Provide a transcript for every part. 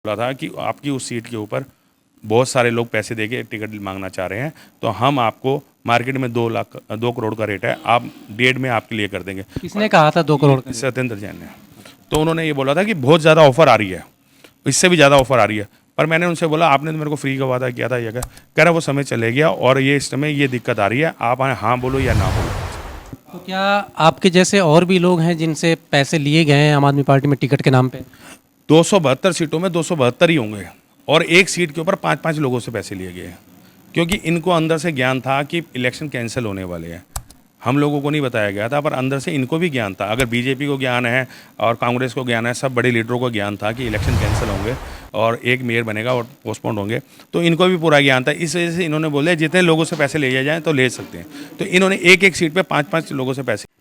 बोला था कि आपकी उस सीट के ऊपर बहुत सारे लोग पैसे देके टिकट मांगना चाह रहे हैं, तो हम आपको मार्केट में 2 करोड़ का रेट है, आप 1.5 में आपके लिए कर देंगे। किसने कहा था 2 करोड़ का? सत्येंद्र जैन ने। तो उन्होंने ये बोला था कि बहुत ज़्यादा ऑफर आ रही है, इससे भी ज़्यादा ऑफर आ रही है। पर मैंने उनसे बोला आपने तो मेरे को फ्री का वादा किया था, ये कह रहा वो समय चले गया और ये इस समय ये दिक्कत आ रही है, आप हाँ बोलो या ना बोलो। तो क्या आपके जैसे और भी लोग हैं जिनसे पैसे लिए गए हैं आम आदमी पार्टी में टिकट के नाम पे? 272 सीटों में 272 ही होंगे और एक सीट के ऊपर 5-5 लोगों से पैसे लिए गए हैं, क्योंकि इनको अंदर से ज्ञान था कि इलेक्शन कैंसिल होने वाले हैं। हम लोगों को नहीं बताया गया था, पर अंदर से इनको भी ज्ञान था। अगर बीजेपी को ज्ञान है और कांग्रेस को ज्ञान है, सब बड़े लीडरों को ज्ञान था कि इलेक्शन कैंसिल होंगे और एक मेयर बनेगा और पोस्टपोन होंगे, तो इनको भी पूरा ज्ञान था। इस वजह से इन्होंने बोले जितने लोगों से पैसे ले जाएं तो ले सकते हैं, तो इन्होंने एक एक सीट पर 5-5 लोगों से पैसे।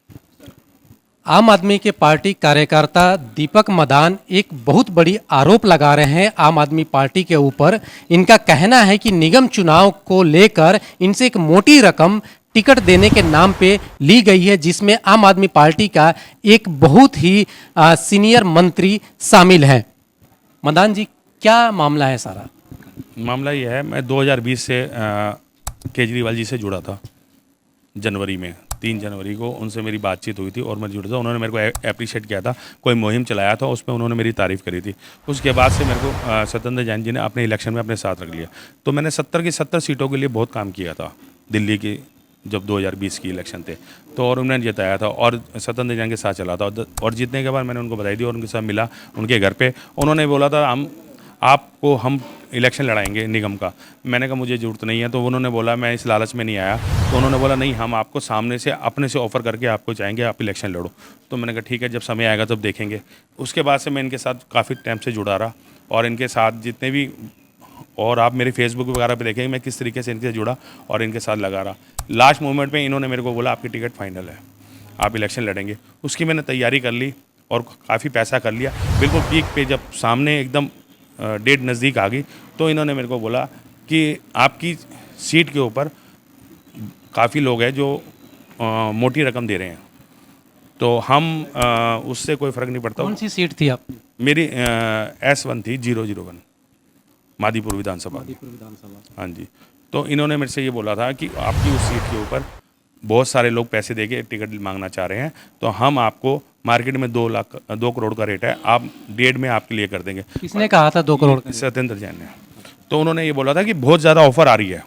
आम आदमी के पार्टी कार्यकर्ता दीपक मदान एक बहुत बड़ी आरोप लगा रहे हैं आम आदमी पार्टी के ऊपर। इनका कहना है कि निगम चुनाव को लेकर इनसे एक मोटी रकम टिकट देने के नाम पे ली गई है, जिसमें आम आदमी पार्टी का एक बहुत ही सीनियर मंत्री शामिल है। मदान जी, क्या मामला है सारा? मामला ये है, मैं 2020 से केजरीवाल जी से जुड़ा था। जनवरी में 3 जनवरी को उनसे मेरी बातचीत हुई थी और मैं जुड़ा था। उन्होंने मेरे को अप्रिशिएट किया था, कोई मुहिम चलाया था, उसमें उन्होंने मेरी तारीफ़ करी थी। उसके बाद से मेरे को सत्येंद्र जैन जी ने अपने इलेक्शन में अपने साथ रख लिया। तो मैंने 70 की 70 सीटों के लिए बहुत काम किया था दिल्ली की, जब 2020 की इलेक्शन थे तो, और उन्होंने जिताया था और सत्येंद्र जैन के साथ चला था। और जीतने के बाद मैंने उनको बधाई दी और उनके साथ मिला उनके घर पे। उन्होंने बोला था हम इलेक्शन लड़ाएंगे निगम का। मैंने कहा मुझे ज़रूरत नहीं है, तो उन्होंने बोला मैं इस लालच में नहीं आया। तो उन्होंने बोला नहीं, हम आपको सामने से अपने से ऑफ़र करके आपको चाहेंगे आप इलेक्शन लड़ो। तो मैंने कहा ठीक है, जब समय आएगा तब देखेंगे। उसके बाद से मैं इनके साथ काफ़ी टाइम से जुड़ा रहा और इनके साथ जितने भी, और आप मेरे फेसबुक वगैरह पे देखेंगे मैं किस तरीके से इनके जुड़ा और इनके साथ लगा रहा। लास्ट मोमेंट पे इन्होंने मेरे को बोला आपकी टिकट फाइनल है, आप इलेक्शन लड़ेंगे। उसकी मैंने तैयारी कर ली और काफ़ी पैसा कर लिया। बिल्कुल पीक पे जब सामने एकदम डेट नज़दीक आ गई, तो इन्होंने मेरे को बोला कि आपकी सीट के ऊपर काफ़ी लोग हैं जो मोटी रकम दे रहे हैं, तो हम उससे कोई फ़र्क नहीं पड़ता। कौन सी सीट थी आपकी? मेरी S1 थी, 001 मादीपुर विधानसभा। हाँ जी। तो इन्होंने मेरे से ये बोला था कि आपकी उस सीट के ऊपर बहुत सारे लोग पैसे देके टिकट मांगना चाह रहे हैं, तो हम आपको मार्केट में 2 करोड़ का रेट है, आप 1.5 में आपके लिए कर देंगे। किसने कहा था 2 करोड़ का? सत्येंद्र जैन ने। तो उन्होंने ये बोला था कि बहुत ज़्यादा ऑफर आ रही है,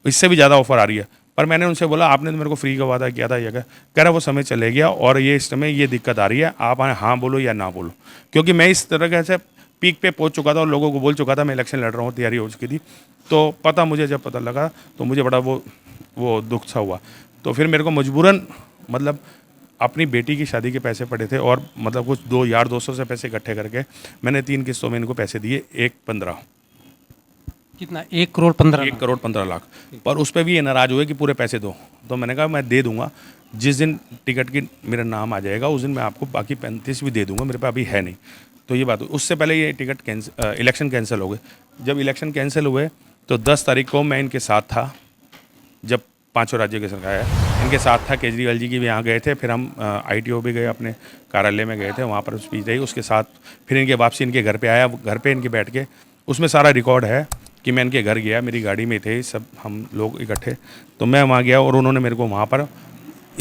इससे भी ज़्यादा ऑफर आ रही है। पर मैंने उनसे बोला आपने तो मेरे को फ्री का वादा किया था, ये कह रहा वो समय चले गया और ये इस समय ये दिक्कत आ रही है, आप हाँ बोलो या ना बोलो। क्योंकि मैं इस तरह से पीक पे पहुंच चुका था और लोगों को बोल चुका था मैं इलेक्शन लड़ रहा हूँ, तैयारी हो चुकी थी। तो मुझे जब पता लगा तो मुझे बड़ा वो दुख सा हुआ। तो फिर मेरे को मजबूरन, मतलब अपनी बेटी की शादी के पैसे पड़े थे और मतलब कुछ 2 यार दोस्तों से पैसे इकट्ठे करके मैंने 3 किस्तों में इनको पैसे दिए, 1.15। कितना? 1 करोड़ 15 1 करोड़ 15 लाख। पर उस पर भी ये नाराज़ हुए कि पूरे पैसे दो। तो मैंने कहा मैं दे दूंगा, जिस दिन टिकट की मेरा नाम आ जाएगा उस दिन मैं आपको बाकी 35 भी दे दूंगा, मेरे पास अभी है नहीं। तो ये बात हुई। उससे पहले ये इलेक्शन कैंसिल हो गए। जब इलेक्शन कैंसिल हुए तो 10 तारीख को मैं इनके साथ था, जब 5 राज्यों की सरकार है, इनके साथ था। केजरीवाल जी की भी यहाँ गए थे, फिर हम ITO भी गए, अपने कार्यालय में गए थे, वहाँ पर स्पीच रही। उसके साथ फिर इनके वापसी इनके घर पे आया, घर पे इनके बैठ के, उसमें सारा रिकॉर्ड है कि मैं इनके घर गया, मेरी गाड़ी में थे सब हम लोग इकट्ठे। तो मैं वहाँ गया और उन्होंने मेरे को वहाँ पर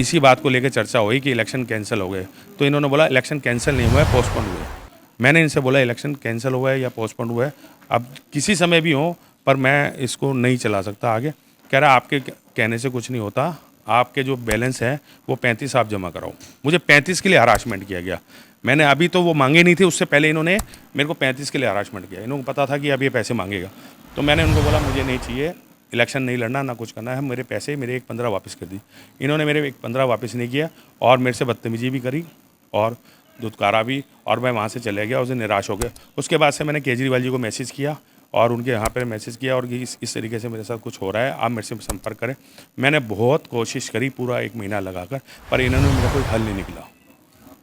इसी बात को लेकर चर्चा हुई कि इलेक्शन कैंसिल हो गए। तो इन्होंने बोला इलेक्शन कैंसिल नहीं हुआ है, पोस्टपोन हुआ है। मैंने इनसे बोला इलेक्शन कैंसिल हुआ है या पोस्टपोन हुआ है, अब किसी समय भी हो, पर मैं इसको नहीं चला सकता आगे। कह रहा आपके कहने से कुछ नहीं होता, आपके जो बैलेंस है वो 35 आप जमा कराओ। मुझे 35 के लिए हरासमेंट किया गया। मैंने अभी तो वो मांगे नहीं थे, उससे पहले इन्होंने मेरे को 35 के लिए हरासमेंट किया। इन्होंने पता था कि अब ये पैसे मांगेगा। तो मैंने उनको बोला मुझे नहीं चाहिए, इलेक्शन नहीं लड़ना, ना कुछ करना है, मेरे पैसे मेरे 1.15 वापस कर दी। इन्होंने मेरे 1.15 वापस नहीं किया और मेरे से बदतमीजी भी करी और धुतकारा भी, और मैं वहाँ से चले गया। उस दिन निराश हो गया। उसके बाद से मैंने केजरीवाल जी को मैसेज किया और उनके यहाँ पर मैसेज किया और इस तरीके से मेरे साथ कुछ हो रहा है, आप मेरे से संपर्क करें। मैंने बहुत कोशिश करी पूरा 1 महीना लगाकर, पर इन्होंने मेरा कोई हल नहीं निकला।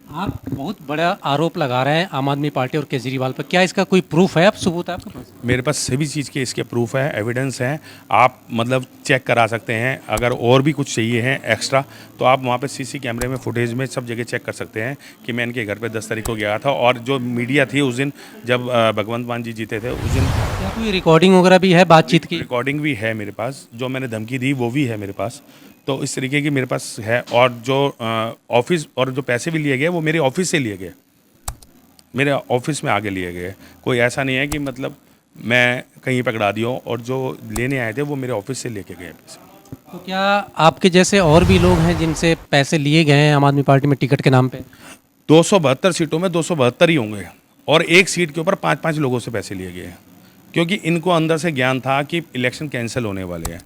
आप बहुत बड़ा आरोप लगा रहे हैं आम आदमी पार्टी और केजरीवाल पर, क्या इसका कोई प्रूफ है, आप सबूत है आपके पास? मेरे पास सभी चीज़ के इसके प्रूफ है, एविडेंस है। आप मतलब चेक करा सकते हैं। अगर और भी कुछ चाहिए है एक्स्ट्रा तो आप वहाँ पे सीसी कैमरे में, फुटेज में सब जगह चेक कर सकते हैं कि मैं इनके घर पे 10 तारीख को गया था। और जो मीडिया थी उस दिन जब भगवंत मान जी जीते थे उस दिन क्या कोई रिकॉर्डिंग वगैरह भी है बातचीत की? रिकॉर्डिंग भी है मेरे पास, जो मैंने धमकी दी वो भी है मेरे पास। तो इस तरीके की मेरे पास है। और जो ऑफिस और जो पैसे भी लिए गए वो मेरे ऑफिस से लिए गए, मेरे ऑफिस में आगे लिए गए। कोई ऐसा नहीं है कि मतलब मैं कहीं पकड़ा दिया। और जो लेने आए थे वो मेरे ऑफिस से लेके गए पैसे। तो क्या आपके जैसे और भी लोग हैं जिनसे पैसे लिए गए हैं आम आदमी पार्टी में टिकट के नाम पे? 272 सीटों में 272 ही होंगे। और एक सीट के ऊपर 5-5 लोगों से पैसे लिए गए, क्योंकि इनको अंदर से ज्ञान था कि इलेक्शन कैंसिल होने वाले हैं।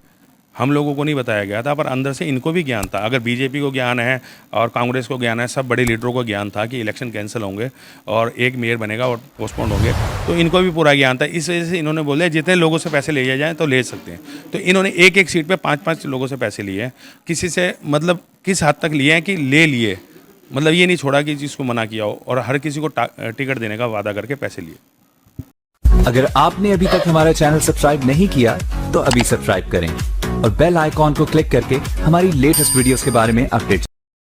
हम लोगों को नहीं बताया गया था, पर अंदर से इनको भी ज्ञान था। अगर बीजेपी को ज्ञान है और कांग्रेस को ज्ञान है, सब बड़े लीडरों को ज्ञान था कि इलेक्शन कैंसिल होंगे और एक मेयर बनेगा और पोस्टपोन होंगे, तो इनको भी पूरा ज्ञान था। इस वजह से इन्होंने बोले जितने लोगों से पैसे लिए जाएँ तो ले सकते हैं। तो इन्होंने एक एक सीट पर 5-5 लोगों से पैसे लिए हैं। किसी से मतलब किस हद तक लिए हैं कि ले लिए, मतलब ये नहीं छोड़ा कि जिसको मना किया हो, और हर किसी को टिकट देने का वादा करके पैसे लिए। अगर आपने अभी तक हमारा चैनल सब्सक्राइब नहीं किया तो अभी सब्सक्राइब करें और बेल आइकॉन को क्लिक करके हमारी लेटेस्ट वीडियोस के बारे में अपडेट